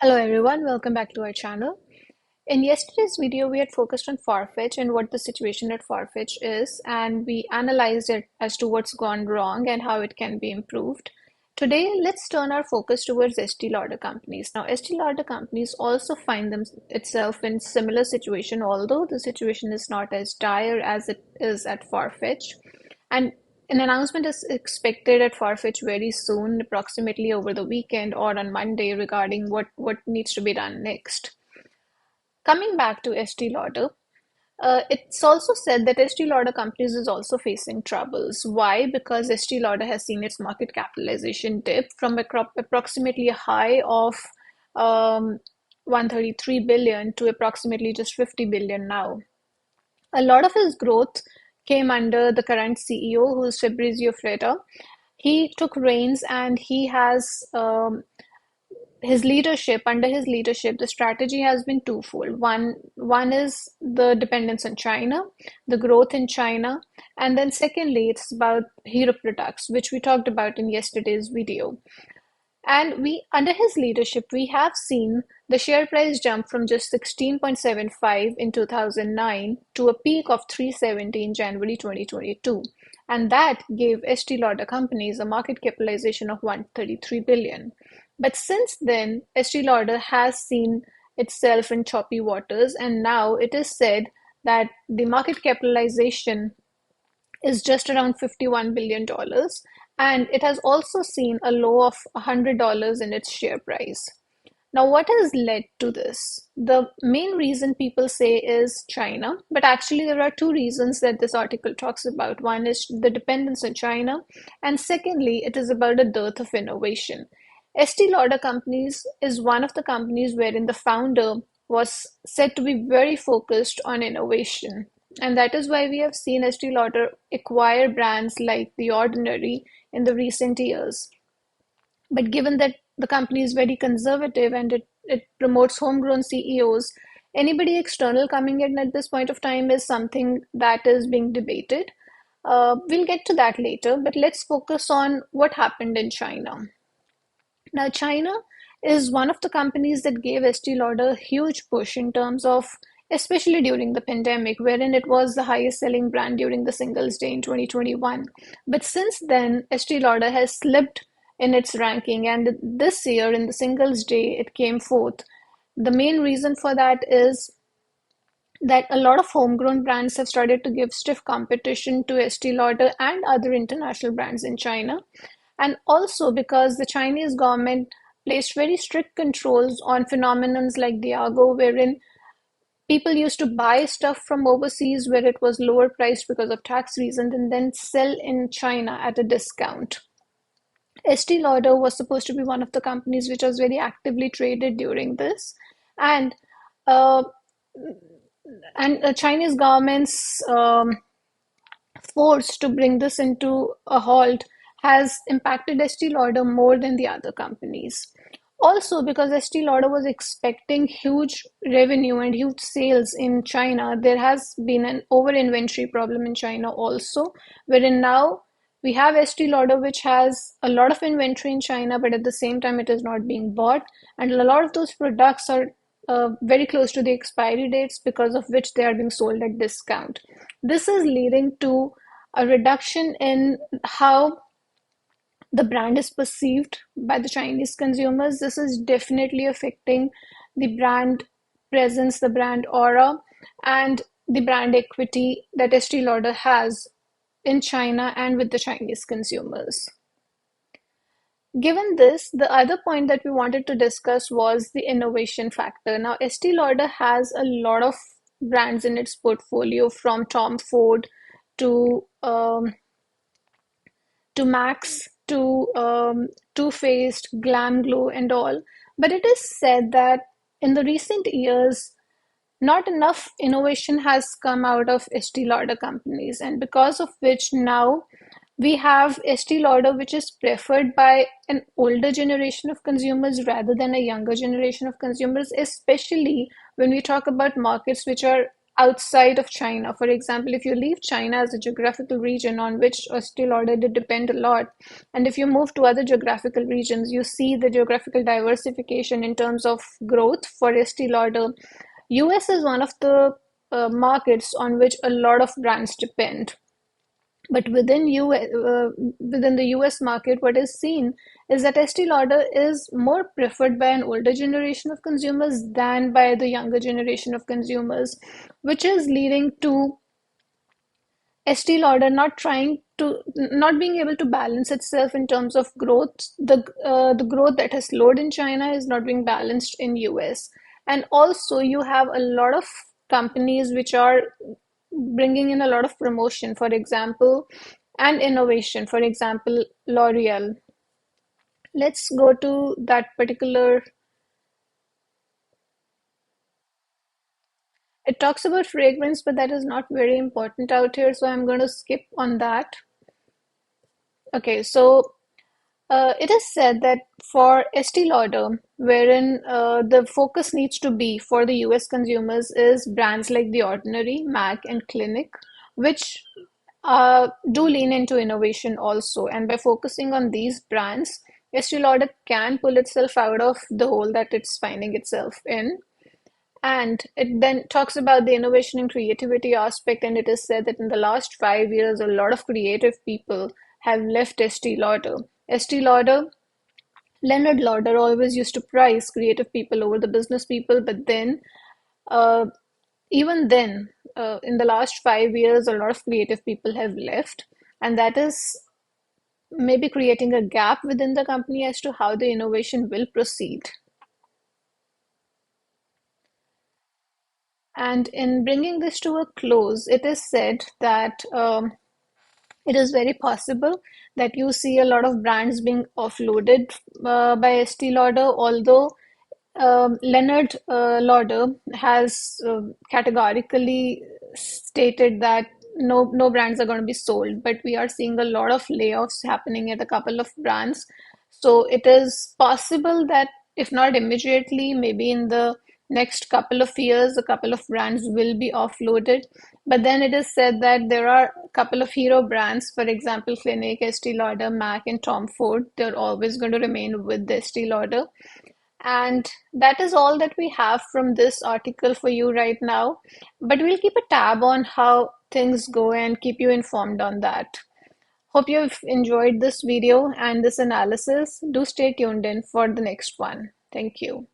Hello everyone, welcome back to our channel. In yesterday's video, we had focused on Farfetch and what the situation at Farfetch is, and we analyzed it as to what's gone wrong and how it can be improved. Today, let's turn our focus towards Estée Lauder companies. Now, Estée Lauder companies also find itself in similar situation, although the situation is not as dire as it is at Farfetch. And an announcement is expected at Farfetch very soon, approximately over the weekend or on Monday, regarding what needs to be done next. Coming back to Estee Lauder, it's also said that Estee Lauder Companies is also facing troubles. Why? Because Estee Lauder has seen its market capitalization dip from approximately a high of um, 133 billion to approximately just 50 billion now. A lot of his growth came under the current CEO, who is Fabrizio Freda. He took reins and he has under his leadership, the strategy has been twofold. One is the dependence on China, the growth in China, and then secondly, it's about hero products, which we talked about in yesterday's video. And under his leadership, we have seen the share price jump from just 16.75 in 2009 to a peak of 370 in January 2022. And that gave Estee Lauder Companies a market capitalization of 133 billion. But since then, Estee Lauder has seen itself in choppy waters, and now it is said that the market capitalization is just around $51 billion, and it has also seen a low of $100 in its share price. Now, what has led to this? The main reason people say is China, but actually, there are two reasons that this article talks about. One is the dependence on China, and secondly, it is about a dearth of innovation. Estee Lauder Companies is one of the companies wherein the founder was said to be very focused on innovation. And that is why we have seen Estee Lauder acquire brands like The Ordinary in the recent years. But given that the company is very conservative and it promotes homegrown CEOs, anybody external coming in at this point of time is something that is being debated. We'll get to that later, but let's focus on what happened in China. Now, China is one of the companies that gave Estee Lauder a huge push in terms of, especially during the pandemic, wherein it was the highest selling brand during the Singles Day in 2021. But since then, Estee Lauder has slipped in its ranking, and this year in the Singles Day, it came fourth. The main reason for that is that a lot of homegrown brands have started to give stiff competition to Estee Lauder and other international brands in China. And also because the Chinese government placed very strict controls on phenomenons like Diago, wherein people used to buy stuff from overseas where it was lower priced because of tax reasons and then sell in China at a discount. Estee Lauder was supposed to be one of the companies which was very actively traded during this. And uh, Chinese government's force to bring this into a halt has impacted Estee Lauder more than the other companies. Also, because Estee Lauder was expecting huge revenue and huge sales in China, there has been an over inventory problem in China also, wherein now we have Estee Lauder, which has a lot of inventory in China, but at the same time, it is not being bought. And a lot of those products are very close to the expiry dates, because of which they are being sold at discount. This is leading to a reduction in how the brand is perceived by the Chinese consumers. This is definitely affecting the brand presence, the brand aura, and the brand equity that Estee Lauder has in China and with the Chinese consumers. Given this, the other point that we wanted to discuss was the innovation factor. Now, Estee Lauder has a lot of brands in its portfolio, from Tom Ford to Max to Too Faced, Glam Glow, and all. But it is said that in the recent years, not enough innovation has come out of Estee Lauder companies, and because of which now we have Estee Lauder, which is preferred by an older generation of consumers rather than a younger generation of consumers, especially when we talk about markets which are outside of China. For example, if you leave China as a geographical region on which Estee Lauder did depend a lot, and if you move to other geographical regions, you see the geographical diversification in terms of growth for Estee Lauder. US is one of the markets on which a lot of brands depend. But within the US market, what is seen is that Estee Lauder is more preferred by an older generation of consumers than by the younger generation of consumers, which is leading to Estee Lauder not being able to balance itself in terms of growth. The growth that has slowed in China is not being balanced in US, and also you have a lot of companies which are bringing in a lot of promotion, for example, and innovation. For example, L'Oreal. Let's go to that particular. It talks about fragrance, but that is not very important out here, so I'm going to skip on that. Okay, so it is said that for Estee Lauder, wherein the focus needs to be for the US consumers is brands like The Ordinary, MAC, and Clinique, which do lean into innovation also. And by focusing on these brands, Estee Lauder can pull itself out of the hole that it's finding itself in. And it then talks about the innovation and creativity aspect, and it is said that in the last 5 years, a lot of creative people have left Estee Lauder. Estee Lauder, Leonard Lauder always used to prize creative people over the business people, but then, uh, even then, in the last 5 years, a lot of creative people have left, and that is maybe creating a gap within the company as to how the innovation will proceed. And in bringing this to a close, it is said that it is very possible that you see a lot of brands being offloaded by Estee Lauder, although Leonard Lauder has categorically stated that no brands are going to be sold, but we are seeing a lot of layoffs happening at a couple of brands. So it is possible that if not immediately, maybe in the next couple of years, a couple of brands will be offloaded. But then it is said that there are a couple of hero brands, for example, Clinique, Estee Lauder, MAC, and Tom Ford. They're always going to remain with the Estee Lauder. And that is all that we have from this article for you right now. But we'll keep a tab on how things go and keep you informed on that. Hope you've enjoyed this video and this analysis. Do stay tuned in for the next one. Thank you.